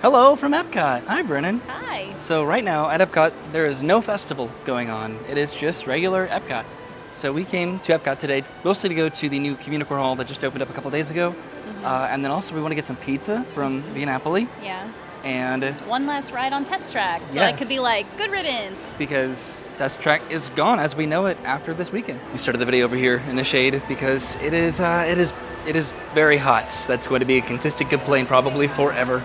Hello from Epcot. Hi, Brennan. Hi. So right now at Epcot, there is no festival going on. It is just regular Epcot. So we came to Epcot today mostly to go to the new Communicore hall that just opened up a couple days ago. And then also we want to get some pizza from Via Napoli. Yeah. And One last ride on Test Track, so I Yes. could be like, good riddance. because Test Track is gone as we know it after this weekend. We started the video over here in the shade because it is very hot. That's going to be a consistent complaint probably forever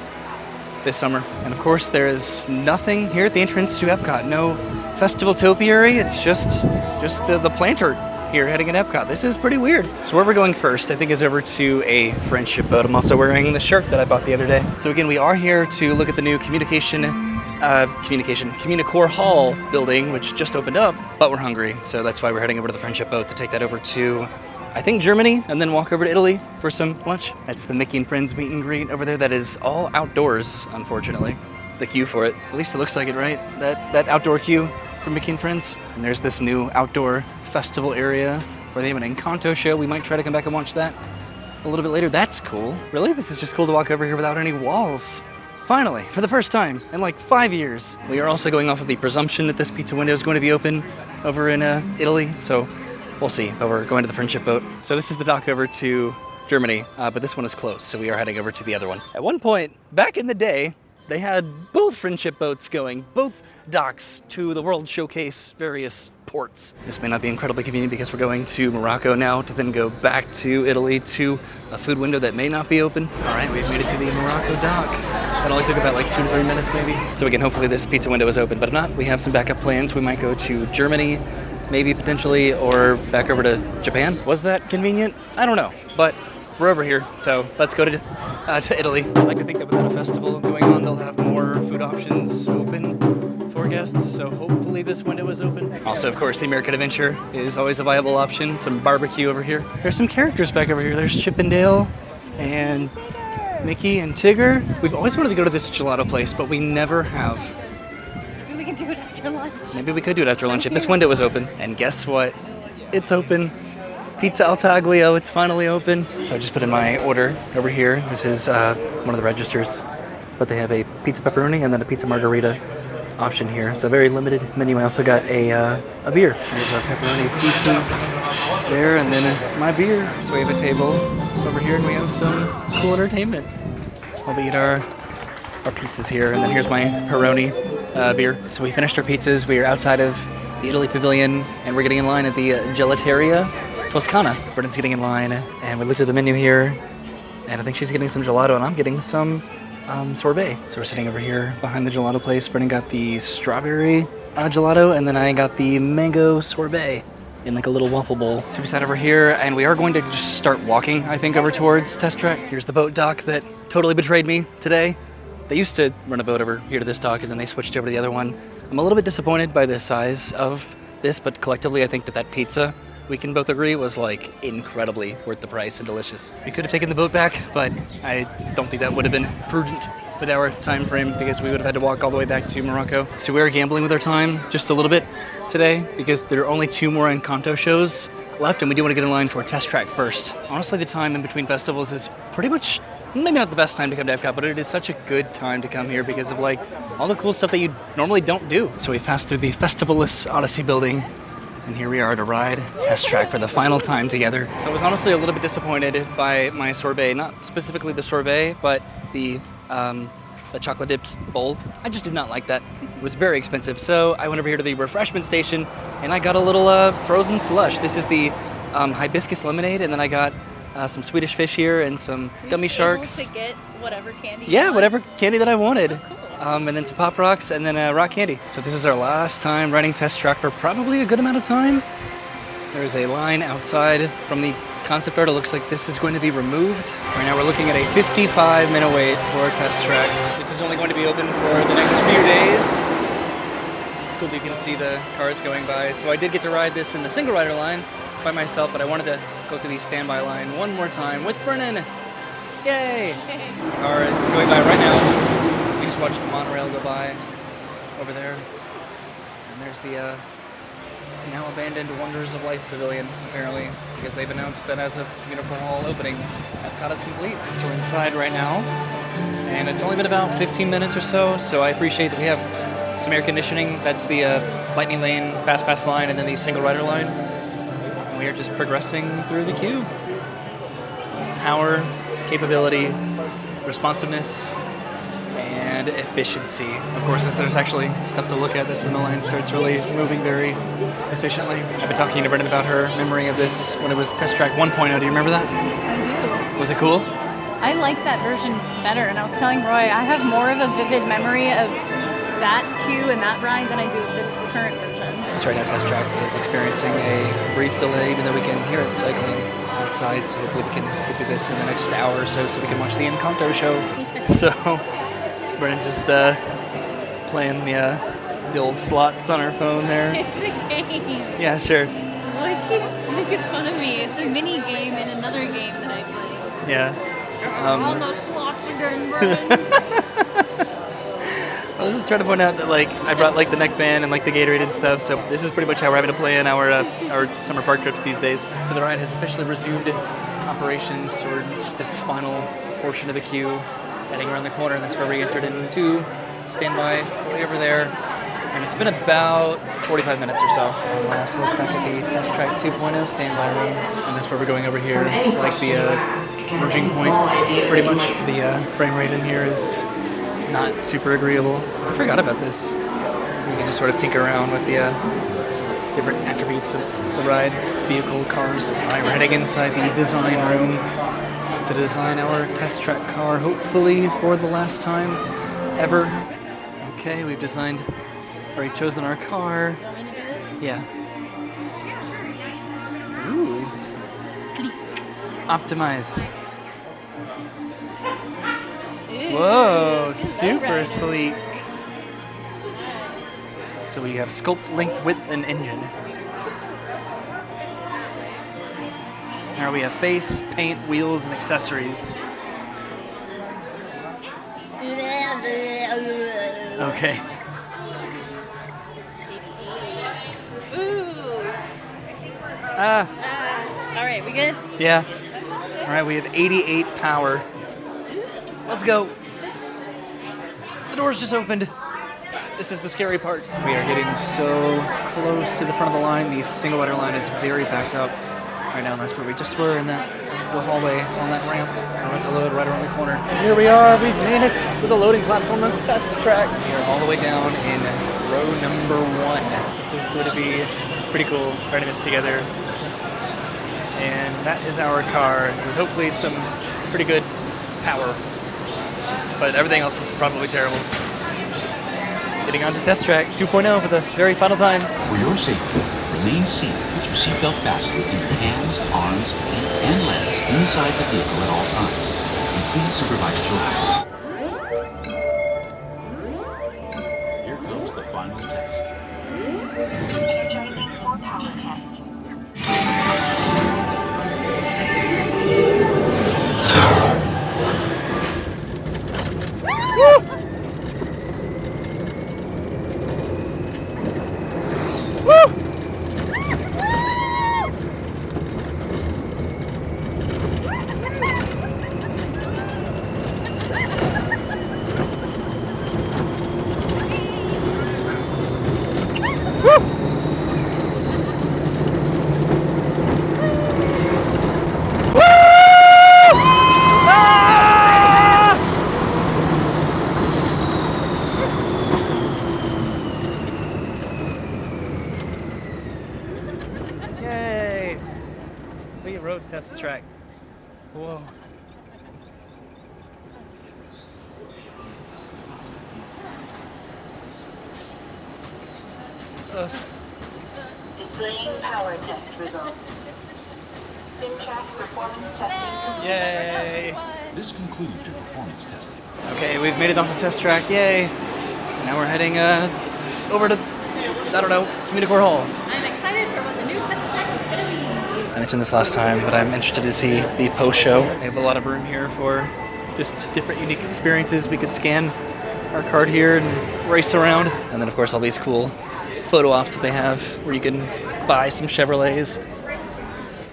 this summer. And of course, there is nothing here at the entrance to Epcot. No festival topiary. It's just the planter here heading at Epcot. This is pretty weird. So where we're going first, I think, is over to a friendship boat. I'm also wearing the shirt that I bought the other day. So again, we are here to look at the new Communicore Hall building, which just opened up, but we're hungry. So that's why we're heading over to the friendship boat to take that over to, I think, Germany, and then walk over to Italy for some lunch. That's the Mickey and Friends meet and greet over there. That is all outdoors, unfortunately. The queue for it. At least it looks like it, right? That outdoor queue for Mickey and Friends. And there's this new outdoor festival area where they have an Encanto show. We might try to come back and watch that a little bit later. That's cool. Really? This is just cool to walk over here without any walls. Finally, for the first time in like 5 years. We are also going off of the presumption that this pizza window is going to be open over in Italy. So we'll see, but we're going to the friendship boat. So this is the dock over to Germany, but this one is closed, so we are heading over to the other one. At one point, back in the day, they had both friendship boats going, both docks to the World Showcase various ports. This may not be incredibly convenient because we're going to Morocco now to then go back to Italy to a food window that may not be open. All right, we've made it to the Morocco dock. It only took about like 2 to 3 minutes maybe. So again, hopefully this pizza window is open, but if not, we have some backup plans. We might go to Germany, maybe potentially, or back over to Japan. Was that convenient? I don't know, but we're over here, so let's go to Italy. I like to think that without a festival going on, they'll have more food options open for guests, so hopefully this window is open. Also, of course, the American Adventure is always a viable option. Some barbecue over here. There's some characters back over here. There's Chip and Dale and Mickey and Tigger. We've always wanted to go to this gelato place, but we never have. Maybe we can do it after lunch. Maybe we could do it after lunch if this window was open. And guess what? It's open. Pizza Al Taglio, it's finally open. So I just put in my order over here. This is one of the registers. But they have a pizza pepperoni and then a pizza margarita option here. So very limited menu. I also got a beer. There's our pepperoni pizzas there and then my beer. So we have a table over here and we have some cool entertainment. While we eat our pizzas here. And then here's my pepperoni beer. So we finished our pizzas. We are outside of the Italy Pavilion and we're getting in line at the Gelateria Toscana. Brennan's getting in line, and we looked at the menu here, and I think she's getting some gelato, and I'm getting some sorbet. So we're sitting over here behind the gelato place. Brennan got the strawberry gelato, and then I got the mango sorbet in like a little waffle bowl. So we sat over here, and we are going to just start walking, I think, over towards Test Track. Here's the boat dock that totally betrayed me today. They used to run a boat over here to this dock, and then they switched over to the other one. I'm a little bit disappointed by the size of this, but collectively I think that pizza, we can both agree, was like incredibly worth the price and delicious. We could have taken the boat back, but I don't think that would have been prudent with our time frame because we would have had to walk all the way back to Morocco. So we're gambling with our time just a little bit today because there are only 2 more Encanto shows left and we do want to get in line for Test Track first. Honestly, the time in between festivals is pretty much maybe not the best time to come to Epcot, but it is such a good time to come here because of like all the cool stuff that you normally don't do. So we passed through the Festivalless Odyssey building. And here we are to ride Test Track for the final time together. So I was honestly a little bit disappointed by my sorbet, not specifically the sorbet, but the chocolate dipped bowl. I just did not like that. It was very expensive. So I went over here to the refreshment station and I got a little frozen slush. This is the hibiscus lemonade, and then I got some Swedish fish here and some gummy sharks. Able to get whatever candy you Yeah, want? whatever candy that I wanted. Cool. And then some Pop Rocks, and then rock candy. So this is our last time riding Test Track for probably a good amount of time. There's a line outside from the concept art. It looks like this is going to be removed. Right now we're looking at a 55-minute wait for Test Track. This is only going to be open for the next few days. It's cool that you can see the cars going by. So I did get to ride this in the single rider line by myself, but I wanted to go through the standby line one more time with Brennan. Yay! Car is going by right now. We just watched the monorail go by over there. And there's the now abandoned Wonders of Life Pavilion, apparently, because they've announced that as of Communicore Hall opening, Epcot is complete. So we're inside right now. and it's only been about 15 minutes or so, so I appreciate that we have some air conditioning. That's the Lightning Lane Fast Pass line and then the single rider line. And we are just progressing through the queue. Power, capability, responsiveness, and efficiency. Of course, as there's actually stuff to look at, that's when the line starts really moving very efficiently. I've been talking to Brendan about her memory of this when it was Test Track 1.0. Do you remember that? I do. Was it cool? I like that version better, and I was telling Roy, I have more of a vivid memory of that queue and that ride than I do of this current version. So right now, Test Track is experiencing a brief delay, even though we can hear it cycling outside, so hopefully we can get through this in the next hour or so we can watch the Encanto show. So, Brennan's just playing the old slots on her phone there. It's a game. Yeah, sure. Roy keeps making fun of me. It's a mini game in another game that I play. Yeah. All those slots are getting burned. I was just trying to point out that I brought the neckband and the Gatorade and stuff, so this is pretty much how we're having to play in our summer park trips these days. So the ride has officially resumed operations for just this final portion of the queue, heading around the corner, and that's where we entered into standby way over there. And it's been about 45 minutes or so. And last look back at the Test Track 2.0 standby room, and that's where we're going over here, the merging point, pretty much. The frame rate in here is not super agreeable. I forgot about this. You can just sort of tinker around with the different attributes of the ride, vehicle, cars. All right, we're heading inside the design room to design our Test Track car, hopefully for the last time ever. Okay, we've chosen our car. Do you want me to do this? Yeah. Ooh. Sleek. Optimize. Ooh, Whoa, she's super alright. sleek. So we have sculpt, length, width, and engine. Here we have face, paint, wheels, and accessories. Okay. Ooh. All right, we good? Yeah. All right, we have 88 power. Let's go. The doors just opened. This is the scary part. We are getting so close to the front of the line. The single rider line is very backed up right now. And that's where we just were in the hallway on that ramp. I went to load right around the corner. And here we are. We've made it to the loading platform of Test Track. We are all the way down in row number 1. This is going to be pretty cool, riding this together. And that is our car with hopefully some pretty good power. But everything else is probably terrible. Getting on to Test Track 2.0 for the very final time. For your safety, remain seated with your seatbelt fastened in your hands, arms, feet, and legs inside the vehicle at all times. And please supervise children. Here comes the final test. Energizing for power test. Yay! We rode Test Track. Whoa. Displaying power test results. SimTrack performance testing complete. Yay! This concludes your performance testing. Okay, we've made it off the Test Track. Yay! And now we're heading over to, I don't know, Communicore Hall. I'm excited for what the new Test Track is going to be. I mentioned this last time, but I'm interested to see the post-show. They have a lot of room here for just different unique experiences. We could scan our card here and race around. And then, of course, all these cool photo ops that they have where you can buy some Chevrolets.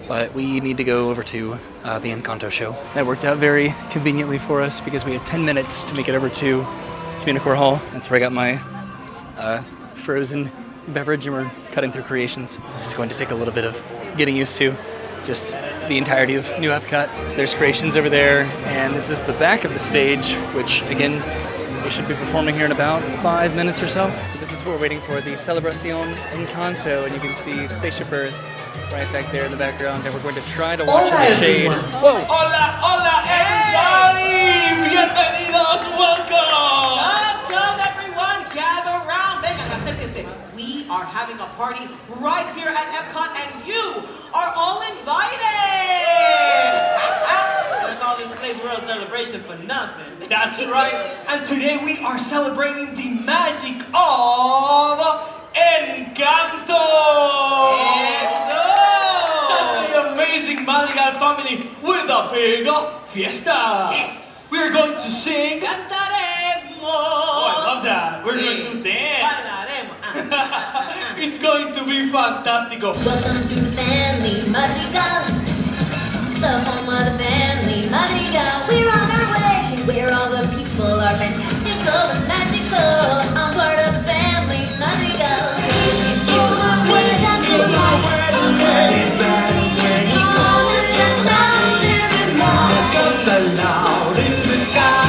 but we need to go over to the Encanto show. That worked out very conveniently for us because we had 10 minutes to make it over to Communicore Hall. That's where I got my frozen beverage, and we're cutting through creations. This is going to take a little bit of getting used to, just the entirety of New Epcot. So there's creations over there, and this is the back of the stage, which again, we should be performing here in about 5 minutes or so. So this is what we're waiting for, the Celebración Encanto, and you can see Spaceship Earth right back there in the background, and we're going to try to watch in the shade. Whoa! Hola, hola, everybody! Bienvenidos, welcome! Come, everyone, gather round. Vengan, acérquense. We are having a party right here at Epcot, and you are all invited! Let's call this place World Celebration for nothing. That's right. And today we are celebrating the magic of Encanto! The amazing Madrigal family with a big fiesta! Yes. We're going to sing. Cantaremos. Oh, I love that. We're going to dance. It's going to be fantastico. Welcome to the family, Madrigal. The home of the family, Madrigal. We're on our way, where all the people are fantastical and magical. I'm part of the family, Madrigal. Loud in the sky.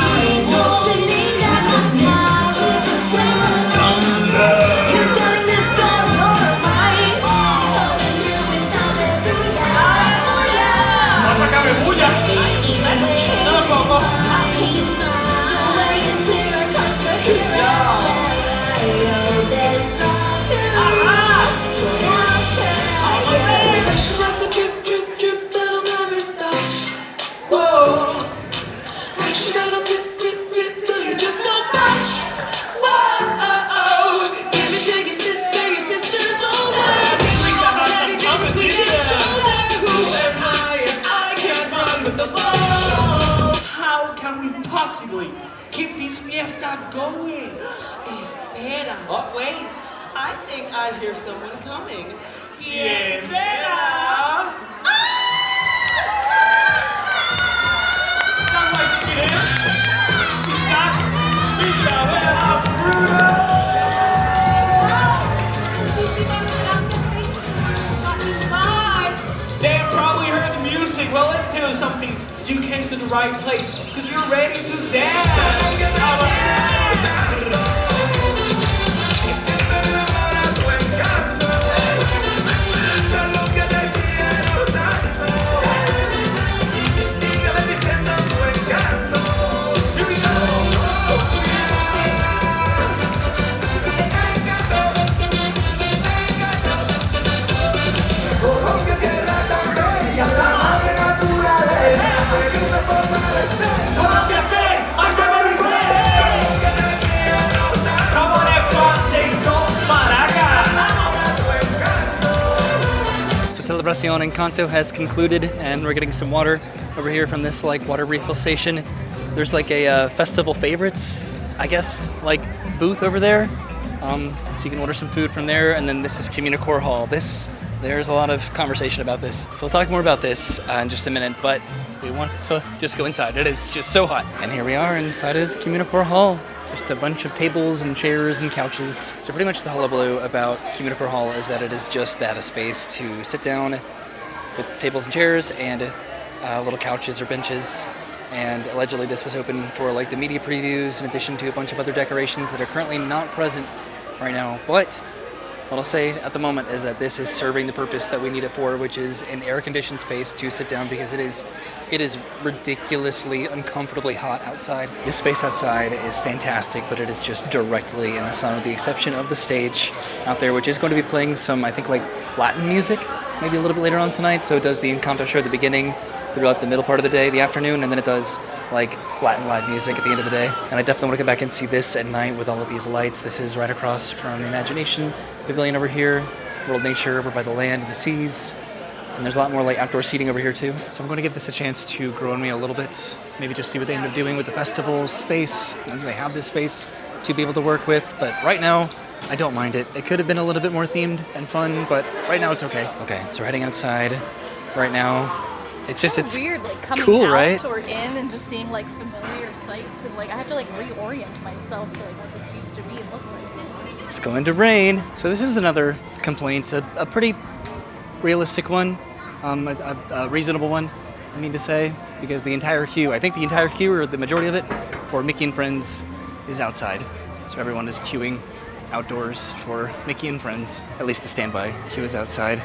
Keep this fiesta going. Espera. Oh, wait. I think I hear someone coming. Espera. They probably heard the music. Well, let me tell you something. You came to the right place because you're ready to dance. Celebración Encanto has concluded, and we're getting some water over here from this water refill station. There's a festival favorites, I guess, booth over there. So you can order some food from there, and then this is Communicore Hall. There's a lot of conversation about this. So we'll talk more about this in just a minute, but we want to just go inside. It is just so hot. And here we are inside of Communicore Hall. Just a bunch of tables and chairs and couches. So pretty much the hullabaloo about Communicore Hall is that it is just that, a space to sit down with tables and chairs and little couches or benches. And allegedly this was open for the media previews in addition to a bunch of other decorations that are currently not present right now. But what I'll say at the moment is that this is serving the purpose that we need it for, which is an air-conditioned space to sit down because it is ridiculously uncomfortably hot outside. This space outside is fantastic, but it is just directly in the sun with the exception of the stage out there, which is going to be playing some, I think, Latin music, maybe a little bit later on tonight. So it does the Encanto show at the beginning, throughout the middle part of the day, the afternoon, and then it does Latin live music at the end of the day. And I definitely want to come back and see this at night with all of these lights. This is right across from the Imagination Pavilion over here, World Nature over by the land and the seas. And there's a lot more outdoor seating over here too. So I'm going to give this a chance to grow on me a little bit. Maybe just see what they end up doing with the festival space. And they have this space to be able to work with. But right now, I don't mind it. It could have been a little bit more themed and fun, but right now it's okay. Okay, so we're heading outside. right now. It's just, it's weird, like coming cool, out right? or in and just seeing like familiar sights, and like I have to like reorient myself to like what this used to be and look like. It's going to rain. So this is another complaint, a pretty realistic one, a reasonable one, I mean to say, because the entire queue, I think the entire queue, or the majority of it, for Mickey and Friends is outside. So everyone is queuing outdoors for Mickey and Friends. At least the standby queue is outside.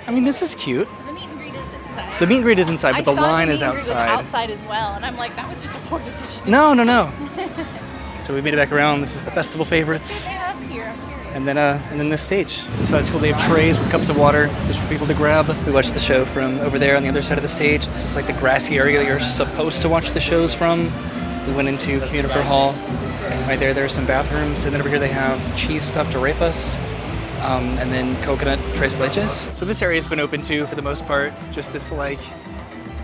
I mean, this is cute. So the meet and greet is inside. The meet and greet is inside, but I the thought line the is meet and greet was outside. outside as well, and I'm like, that was just a poor decision. No. So we made it back around. This is the festival favorites. Yeah, I'm here. And then this stage. So it's cool. They have trays with cups of water just for people to grab. We watched the show from over there on the other side of the stage. This is like the grassy area that you're supposed to watch the shows from. We went into Communicore Hall. Right there, there are some bathrooms. And then over here they have cheese stuffed arepas. And then coconut tres leches. So this area has been open too for the most part. Just this like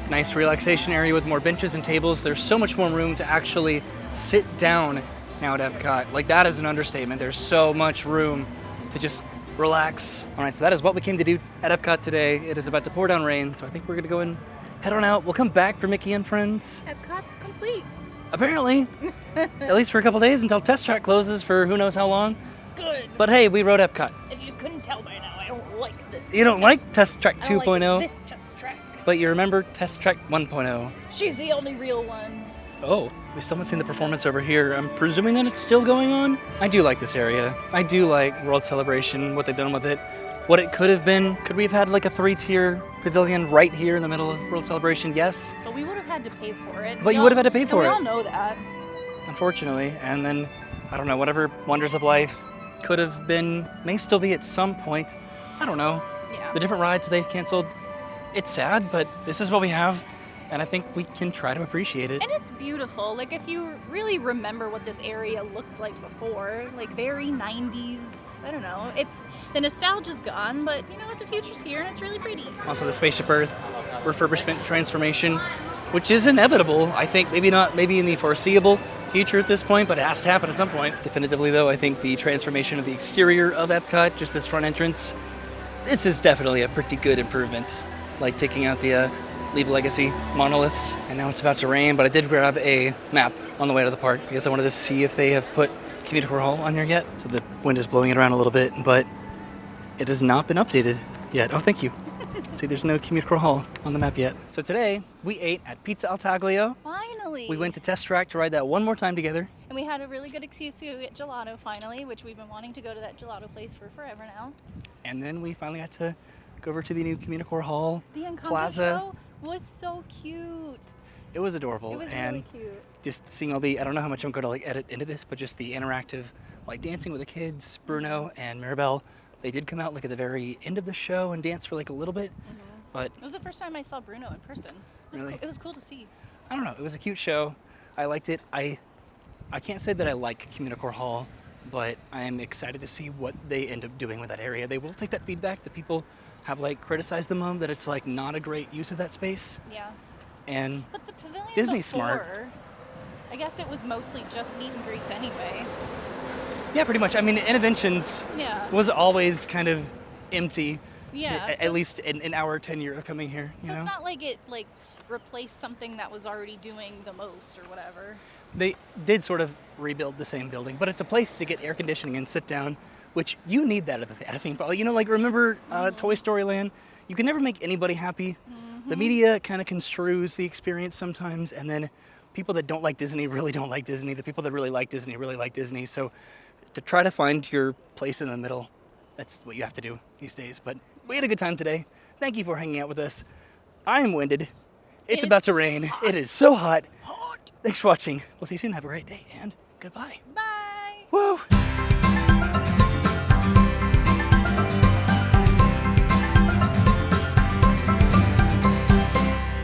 nice relaxation area with more benches and tables. There's so much more room to actually sit down now at Epcot. Like, that is an understatement. There's so much room to just relax. All right, so that is what we came to do at Epcot today. It is about to pour down rain, so I think we're gonna go and head on out. We'll come back for Mickey and Friends. Epcot's complete. Apparently, at least for a couple days until Test Track closes for who knows how long. Good. But hey, we rode Epcot. If you couldn't tell by now, I don't like this. You don't like Test Track I don't 2.0, like this Test Track. but you remember Test Track 1.0. She's the only real one. Oh, we still haven't seen the performance over here. I'm presuming that it's still going on. I do like this area. I do like World Celebration, what they've done with it. What it could have been. Could we have had like a 3-tier pavilion right here in the middle of World Celebration? Yes, But we would have had to pay for it. But you would have had to pay for We it. all know that. unfortunately. And then, I don't know, whatever Wonders of Life could have been, may still be at some point. I don't know. Yeah. The different rides they've canceled. It's sad, but this is what we have. And I think we can try to appreciate it. And it's beautiful. Like, if you really remember what this area looked like before, like very 90s, I don't know. It's, the nostalgia's gone, but you know what? The future's here and it's really pretty. Also the Spaceship Earth refurbishment transformation, which is inevitable. I think maybe not, maybe in the foreseeable future at this point, but it has to happen at some point. Definitively though, I think the transformation of the exterior of Epcot, just this front entrance, this is definitely a pretty good improvement. Like taking out the Leave Legacy monoliths. And now it's about to rain, but I did grab a map on the way to the park because I wanted to see if they have put Communicore Hall on here yet. So the wind is blowing it around a little bit, but it has not been updated yet. Oh, thank you. See, there's no Communicore Hall on the map yet. So today, we ate at Pizza Al Taglio. Finally. We went to Test Track to ride that one more time together. And we had a really good excuse to go get gelato finally, which we've been wanting to go to that gelato place for forever now. And then we finally got to go over to the new Communicore Hall The Encanto Plaza. show was so cute. It was adorable. It was and really cute. just seeing all the, I don't know how much I'm going to like edit into this, but just the interactive, like dancing with the kids, Bruno and Mirabelle, they did come out like at the very end of the show and dance for like a little bit, but It was the first time I saw Bruno in person. It was, Really? cool. It was cool to see. I don't know, it was a cute show. I liked it. I can't say that I like Communicore Hall, but I am excited to see what they end up doing with that area. They will take that feedback that people have like criticized them of, that it's like not a great use of that space. Yeah. And But the pavilion Disney's before, smart. I guess it was mostly just meet and greets anyway. yeah, pretty much. I mean, Interventions Yeah. was always kind of empty. Yeah. At so least in our tenure of coming here, you So know? it's not like it like replaced something that was already doing the most or whatever. They did sort of rebuild the same building, but it's a place to get air conditioning and sit down, which you need that at a theme park. You know, like remember Toy Story Land? You can never make anybody happy. The media kind of construes the experience sometimes, and then people that don't like Disney really don't like Disney. The people that really like Disney really like Disney. So to try to find your place in the middle, that's what you have to do these days. But we had a good time today. Thank you for hanging out with us. I'm winded. It's It is about to rain. It is so hot. Thanks for watching. We'll see you soon. Have a great day, and goodbye. Bye. Woo!